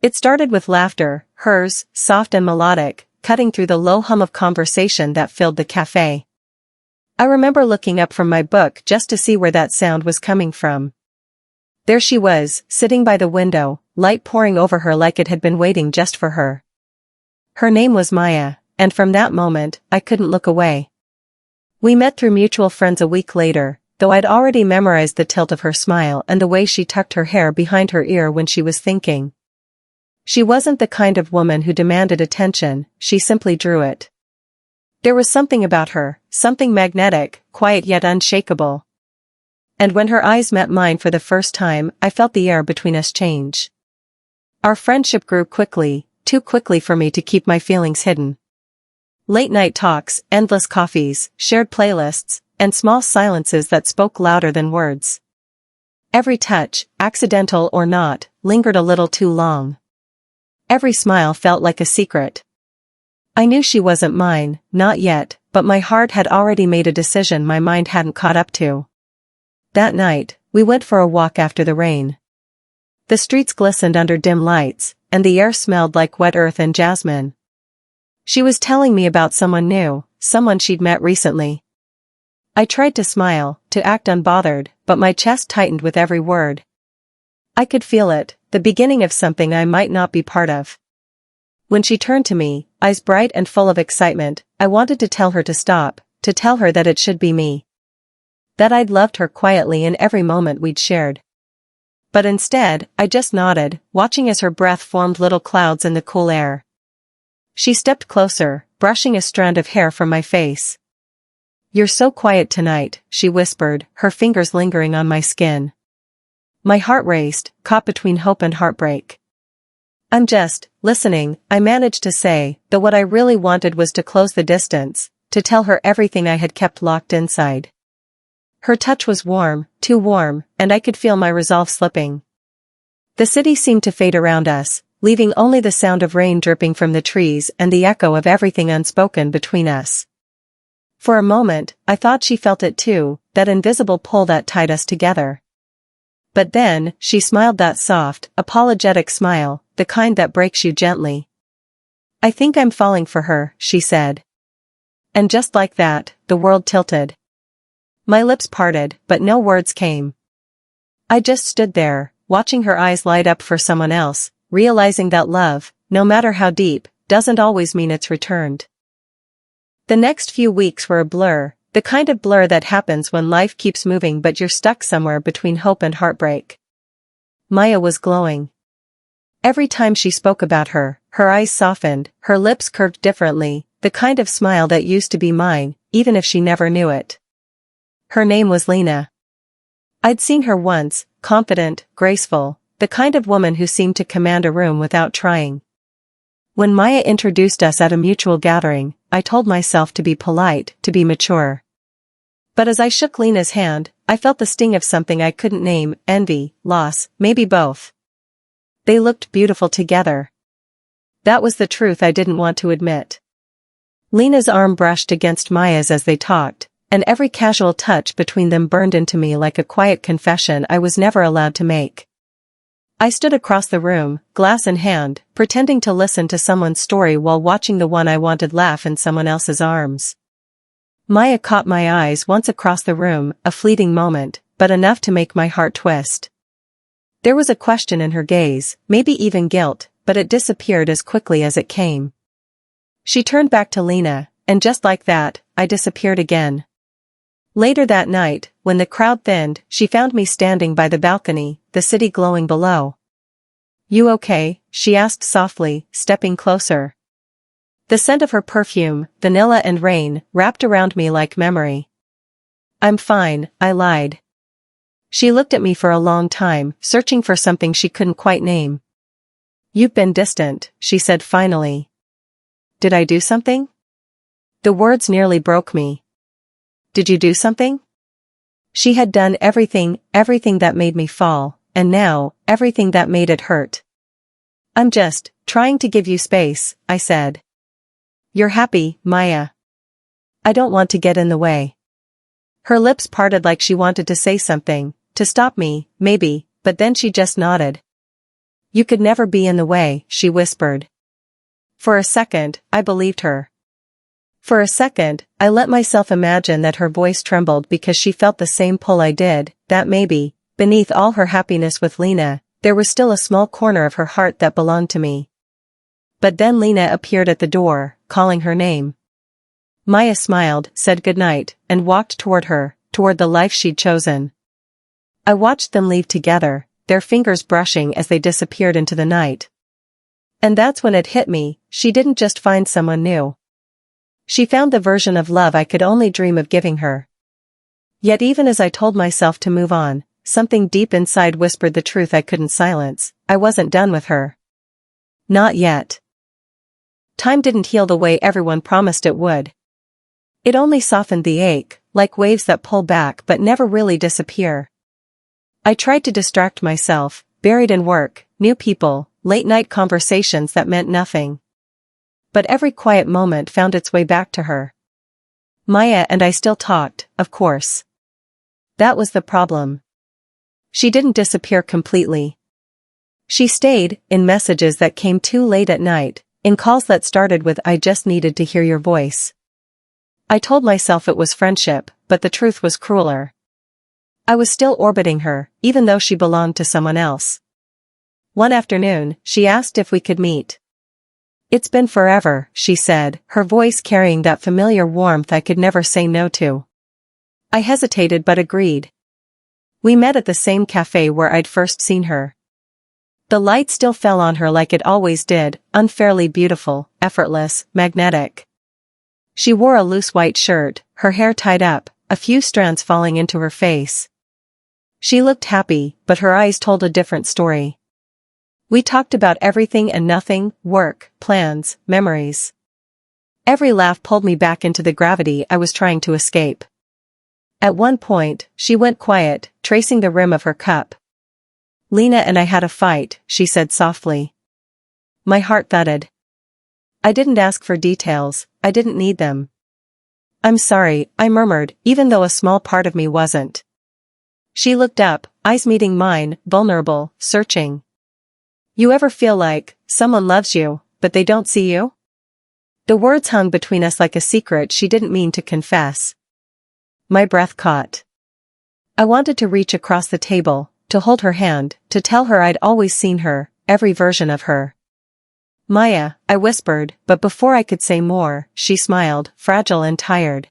It started with laughter, hers, soft and melodic, cutting through the low hum of conversation that filled the cafe. I remember looking up from my book just to see where that sound was coming from. There she was, sitting by the window, light pouring over her like it had been waiting just for her. Her name was Maya, and from that moment, I couldn't look away. We met through mutual friends a week later, though I'd already memorized the tilt of her smile and the way she tucked her hair behind her ear when she was thinking. She wasn't the kind of woman who demanded attention, she simply drew it. There was something about her, something magnetic, quiet yet unshakable. And when her eyes met mine for the first time, I felt the air between us change. Our friendship grew quickly, too quickly for me to keep my feelings hidden. Late-night talks, endless coffees, shared playlists, and small silences that spoke louder than words. Every touch, accidental or not, lingered a little too long. Every smile felt like a secret. I knew she wasn't mine, not yet, but my heart had already made a decision my mind hadn't caught up to. That night, we went for a walk after the rain. The streets glistened under dim lights, and the air smelled like wet earth and jasmine. She was telling me about someone new, someone she'd met recently. I tried to smile, to act unbothered, but my chest tightened with every word. I could feel it, the beginning of something I might not be part of. When she turned to me, eyes bright and full of excitement, I wanted to tell her to stop, to tell her that it should be me. That I'd loved her quietly in every moment we'd shared. But instead, I just nodded, watching as her breath formed little clouds in the cool air. She stepped closer, brushing a strand of hair from my face. "You're so quiet tonight," she whispered, her fingers lingering on my skin. My heart raced, caught between hope and heartbreak. "I'm just listening," I managed to say, though what I really wanted was to close the distance, to tell her everything I had kept locked inside. Her touch was warm, too warm, and I could feel my resolve slipping. The city seemed to fade around us, leaving only the sound of rain dripping from the trees and the echo of everything unspoken between us. For a moment, I thought she felt it too, that invisible pull that tied us together. But then, she smiled that soft, apologetic smile, the kind that breaks you gently. "I think I'm falling for her," she said. And just like that, the world tilted. My lips parted, but no words came. I just stood there, watching her eyes light up for someone else, realizing that love, no matter how deep, doesn't always mean it's returned. The next few weeks were a blur, the kind of blur that happens when life keeps moving but you're stuck somewhere between hope and heartbreak. Maya was glowing. Every time she spoke about her, her eyes softened, her lips curved differently, the kind of smile that used to be mine, even if she never knew it. Her name was Lena. I'd seen her once, confident, graceful, the kind of woman who seemed to command a room without trying. When Maya introduced us at a mutual gathering, I told myself to be polite, to be mature. But as I shook Lena's hand, I felt the sting of something I couldn't name, envy, loss, maybe both. They looked beautiful together. That was the truth I didn't want to admit. Lena's arm brushed against Maya's as they talked, and every casual touch between them burned into me like a quiet confession I was never allowed to make. I stood across the room, glass in hand, pretending to listen to someone's story while watching the one I wanted laugh in someone else's arms. Maya caught my eyes once across the room, a fleeting moment, but enough to make my heart twist. There was a question in her gaze, maybe even guilt, but it disappeared as quickly as it came. She turned back to Lena, and just like that, I disappeared again. Later that night, when the crowd thinned, she found me standing by the balcony, the city glowing below. "You okay?" she asked softly, stepping closer. The scent of her perfume, vanilla and rain, wrapped around me like memory. "I'm fine," I lied. She looked at me for a long time, searching for something she couldn't quite name. "You've been distant," she said finally. "Did I do something?" The words nearly broke me. "Did you do something?" She had done everything that made me fall, and now, everything that made it hurt. "I'm just trying to give you space," I said. "You're happy, Maya. I don't want to get in the way." Her lips parted like she wanted to say something, to stop me, maybe, but then she just nodded. You could never be in the way, she whispered. For a second, I believed her. For a second, I let myself imagine that her voice trembled because she felt the same pull I did, that maybe, beneath all her happiness with Lena, there was still a small corner of her heart that belonged to me. But then Lena appeared at the door, calling her name. Maya smiled, said goodnight, and walked toward her, toward the life she'd chosen. I watched them leave together, their fingers brushing as they disappeared into the night. And that's when it hit me, she didn't just find someone new. She found the version of love I could only dream of giving her. Yet even as I told myself to move on, something deep inside whispered the truth I couldn't silence. I wasn't done with her. Not yet. Time didn't heal the way everyone promised it would. It only softened the ache, like waves that pull back but never really disappear. I tried to distract myself, buried in work, new people, late-night conversations that meant nothing. But every quiet moment found its way back to her. Maya and I still talked, of course. That was the problem. She didn't disappear completely. She stayed, in messages that came too late at night, in calls that started with "I just needed to hear your voice." I told myself it was friendship, but the truth was crueler. I was still orbiting her, even though she belonged to someone else. One afternoon, she asked if we could meet. It's been forever, she said, her voice carrying that familiar warmth I could never say no to. I hesitated but agreed. We met at the same cafe where I'd first seen her. The light still fell on her like it always did, unfairly beautiful, effortless, magnetic. She wore a loose white shirt, her hair tied up, a few strands falling into her face. She looked happy, but her eyes told a different story. We talked about everything and nothing, work, plans, memories. Every laugh pulled me back into the gravity I was trying to escape. At one point, she went quiet, tracing the rim of her cup. Lena and I had a fight, she said softly. My heart thudded. I didn't ask for details, I didn't need them. I'm sorry, I murmured, even though a small part of me wasn't. She looked up, eyes meeting mine, vulnerable, searching. You ever feel like someone loves you, but they don't see you? The words hung between us like a secret she didn't mean to confess. My breath caught. I wanted to reach across the table, to hold her hand, to tell her I'd always seen her, every version of her. Maya, I whispered, but before I could say more, she smiled, fragile and tired.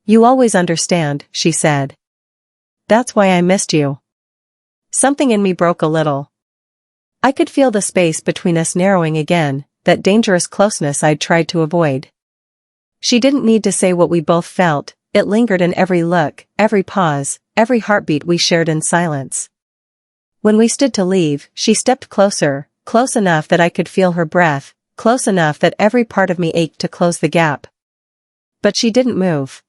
You always understand, she said. That's why I missed you. Something in me broke a little. I could feel the space between us narrowing again, that dangerous closeness I'd tried to avoid. She didn't need to say what we both felt, it lingered in every look, every pause, every heartbeat we shared in silence. When we stood to leave, she stepped closer, close enough that I could feel her breath, close enough that every part of me ached to close the gap. But she didn't move.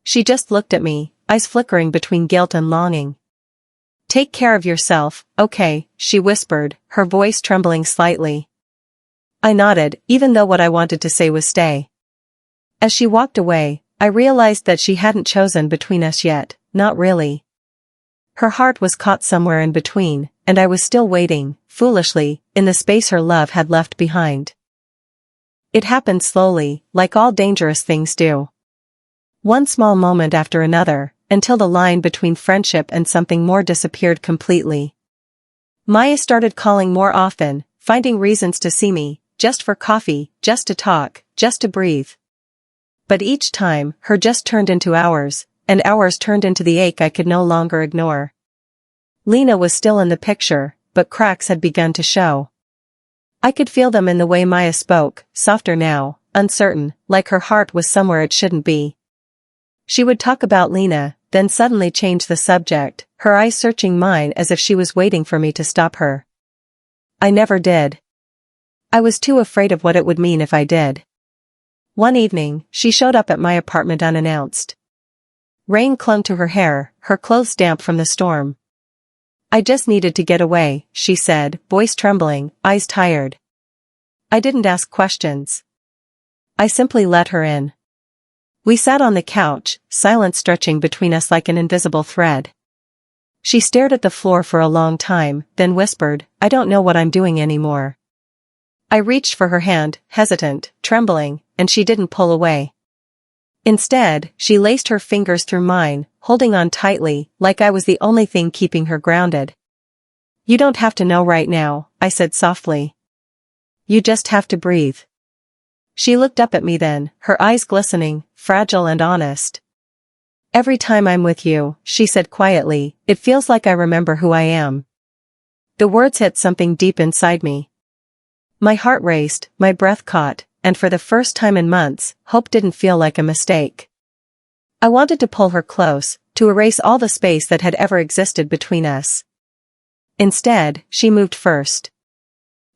She just looked at me, eyes flickering between guilt and longing. Take care of yourself, okay, she whispered, her voice trembling slightly. I nodded, even though what I wanted to say was stay. As she walked away, I realized that she hadn't chosen between us yet, not really. Her heart was caught somewhere in between, and I was still waiting, foolishly, in the space her love had left behind. It happened slowly, like all dangerous things do. One small moment after another, until the line between friendship and something more disappeared completely. Maya started calling more often, finding reasons to see me, just for coffee, just to talk, just to breathe. But each time, her just turned into hours, and hours turned into the ache I could no longer ignore. Lena was still in the picture, but cracks had begun to show. I could feel them in the way Maya spoke, softer now, uncertain, like her heart was somewhere it shouldn't be. She would talk about Lena, then suddenly change the subject, her eyes searching mine as if she was waiting for me to stop her. I never did. I was too afraid of what it would mean if I did. One evening, she showed up at my apartment unannounced. Rain clung to her hair, her clothes damp from the storm. I just needed to get away, she said, voice trembling, eyes tired. I didn't ask questions. I simply let her in. We sat on the couch, silence stretching between us like an invisible thread. She stared at the floor for a long time, then whispered, "I don't know what I'm doing anymore." I reached for her hand, hesitant, trembling, and she didn't pull away. Instead, she laced her fingers through mine, holding on tightly, like I was the only thing keeping her grounded. "You don't have to know right now," I said softly. "You just have to breathe." She looked up at me then, her eyes glistening, fragile and honest. "Every time I'm with you," she said quietly, "it feels like I remember who I am." The words hit something deep inside me. My heart raced, my breath caught, and for the first time in months, hope didn't feel like a mistake. I wanted to pull her close, to erase all the space that had ever existed between us. Instead, she moved first.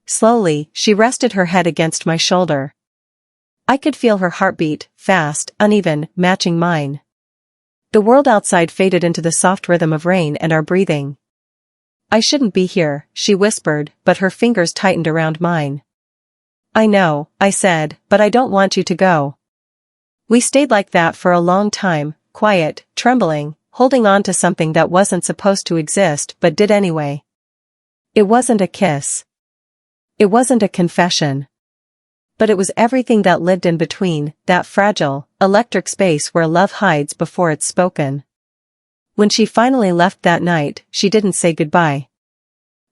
Slowly, she rested her head against my shoulder. I could feel her heartbeat, fast, uneven, matching mine. The world outside faded into the soft rhythm of rain and our breathing. "I shouldn't be here," she whispered, but her fingers tightened around mine. "I know," I said, "but I don't want you to go." We stayed like that for a long time, quiet, trembling, holding on to something that wasn't supposed to exist but did anyway. It wasn't a kiss. It wasn't a confession. But it was everything that lived in between, that fragile, electric space where love hides before it's spoken. When she finally left that night, she didn't say goodbye.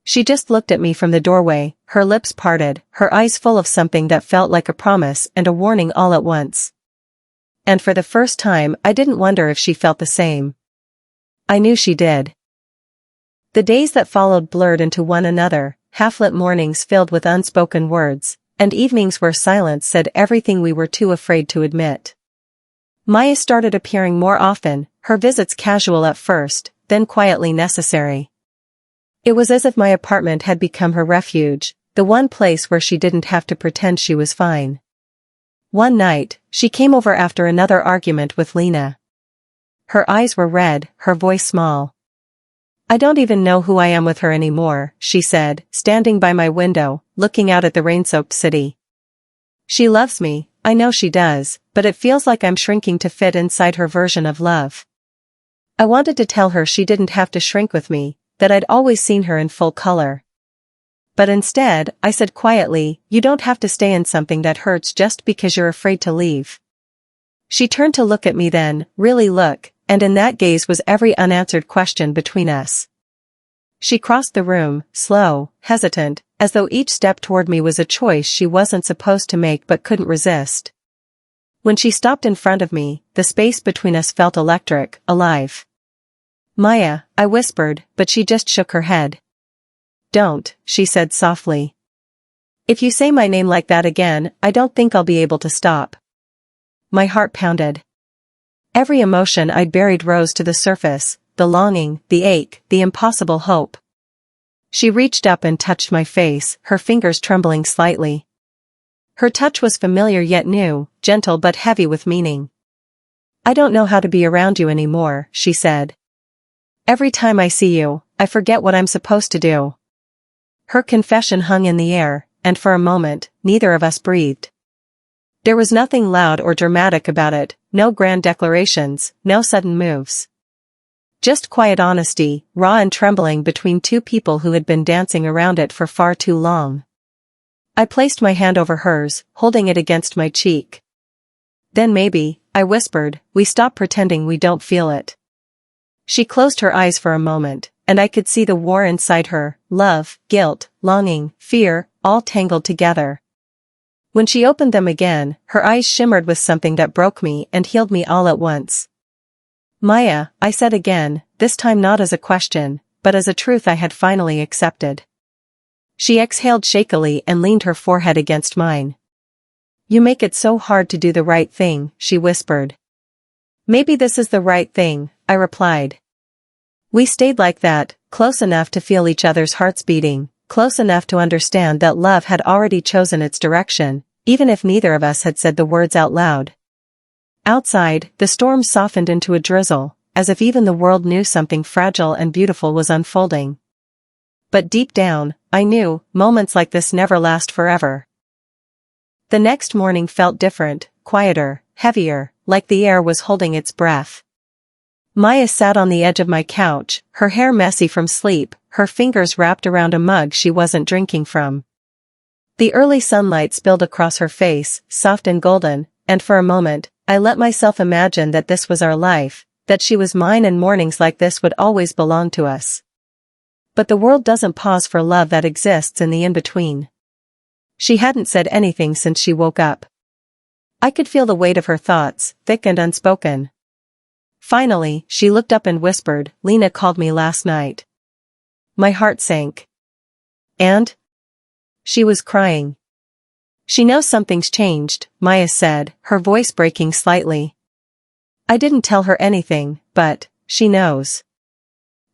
She just looked at me from the doorway, her lips parted, her eyes full of something that felt like a promise and a warning all at once. And for the first time, I didn't wonder if she felt the same. I knew she did. The days that followed blurred into one another, half-lit mornings filled with unspoken words, and evenings where silence said everything we were too afraid to admit. Maya started appearing more often, her visits casual at first, then quietly necessary. It was as if my apartment had become her refuge, the one place where she didn't have to pretend she was fine. One night, she came over after another argument with Lena. Her eyes were red, her voice small. "I don't even know who I am with her anymore," she said, standing by my window, looking out at the rain-soaked city. "She loves me, I know she does, but it feels like I'm shrinking to fit inside her version of love." I wanted to tell her she didn't have to shrink with me, that I'd always seen her in full color. But instead, I said quietly, "You don't have to stay in something that hurts just because you're afraid to leave." She turned to look at me then, really look, and in that gaze was every unanswered question between us. She crossed the room, slow, hesitant, as though each step toward me was a choice she wasn't supposed to make but couldn't resist. When she stopped in front of me, the space between us felt electric, alive. "Maya," I whispered, but she just shook her head. "Don't," she said softly. "If you say my name like that again, I don't think I'll be able to stop." My heart pounded. Every emotion I'd buried rose to the surface, the longing, the ache, the impossible hope. She reached up and touched my face, her fingers trembling slightly. Her touch was familiar yet new, gentle but heavy with meaning. "I don't know how to be around you anymore," she said. "Every time I see you, I forget what I'm supposed to do." Her confession hung in the air, and for a moment, neither of us breathed. There was nothing loud or dramatic about it, no grand declarations, no sudden moves. Just quiet honesty, raw and trembling between two people who had been dancing around it for far too long. I placed my hand over hers, holding it against my cheek. "Then maybe," I whispered, "we stop pretending we don't feel it." She closed her eyes for a moment, and I could see the war inside her, love, guilt, longing, fear, all tangled together. When she opened them again, her eyes shimmered with something that broke me and healed me all at once. "Maya," I said again, this time not as a question, but as a truth I had finally accepted. She exhaled shakily and leaned her forehead against mine. "You make it so hard to do the right thing," she whispered. "Maybe this is the right thing," I replied. We stayed like that, close enough to feel each other's hearts beating, close enough to understand that love had already chosen its direction, even if neither of us had said the words out loud. Outside, the storm softened into a drizzle, as if even the world knew something fragile and beautiful was unfolding. But deep down, I knew, moments like this never last forever. The next morning felt different, quieter, heavier, like the air was holding its breath. Maya sat on the edge of my couch, her hair messy from sleep, her fingers wrapped around a mug she wasn't drinking from. The early sunlight spilled across her face, soft and golden, and for a moment, I let myself imagine that this was our life, that she was mine and mornings like this would always belong to us. But the world doesn't pause for love that exists in the in-between. She hadn't said anything since she woke up. I could feel the weight of her thoughts, thick and unspoken. Finally, she looked up and whispered, "Lena called me last night." My heart sank. And? She was crying. "She knows something's changed," Maya said, her voice breaking slightly. "I didn't tell her anything, but she knows."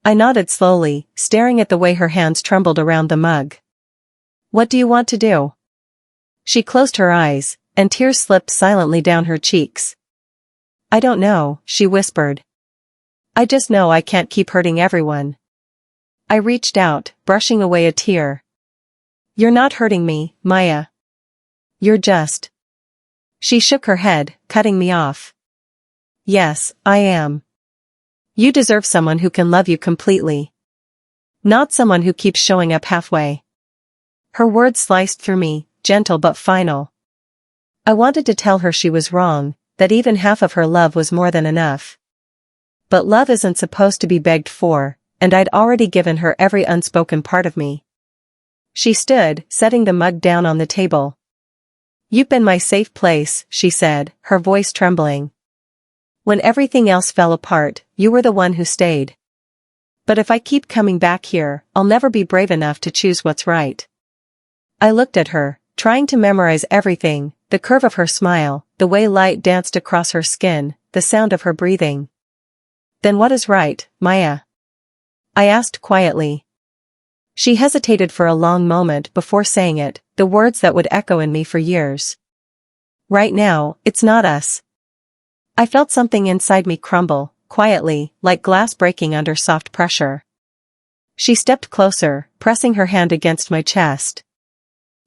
I nodded slowly, staring at the way her hands trembled around the mug. "What do you want to do?" She closed her eyes, and tears slipped silently down her cheeks. "I don't know," she whispered. "I just know I can't keep hurting everyone." I reached out, brushing away a tear. "You're not hurting me, Maya. You're just..." She shook her head, cutting me off. "Yes, I am. You deserve someone who can love you completely. Not someone who keeps showing up halfway." Her words sliced through me, gentle but final. I wanted to tell her she was wrong, that even half of her love was more than enough. But love isn't supposed to be begged for, and I'd already given her every unspoken part of me. She stood, setting the mug down on the table. "You've been my safe place," she said, her voice trembling. "When everything else fell apart, you were the one who stayed. But if I keep coming back here, I'll never be brave enough to choose what's right." I looked at her, trying to memorize everything, the curve of her smile, the way light danced across her skin, the sound of her breathing. "Then what is right, Maya?" I asked quietly. She hesitated for a long moment before saying it, the words that would echo in me for years. "Right now, it's not us." I felt something inside me crumble, quietly, like glass breaking under soft pressure. She stepped closer, pressing her hand against my chest.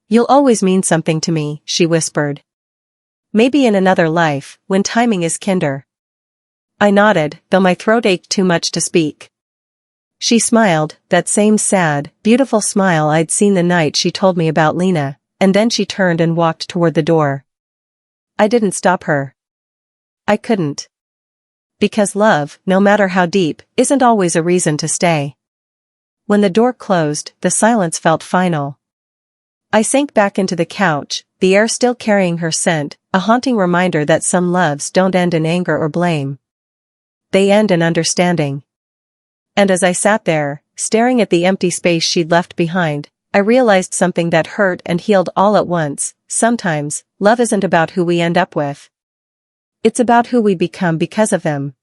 "You'll always mean something to me," she whispered. "Maybe in another life, when timing is kinder." I nodded, though my throat ached too much to speak. She smiled, that same sad, beautiful smile I'd seen the night she told me about Lena, and then she turned and walked toward the door. I didn't stop her. I couldn't. Because love, no matter how deep, isn't always a reason to stay. When the door closed, the silence felt final. I sank back into the couch, the air still carrying her scent, a haunting reminder that some loves don't end in anger or blame. They end in understanding. And as I sat there, staring at the empty space she'd left behind, I realized something that hurt and healed all at once. Sometimes, love isn't about who we end up with. It's about who we become because of them.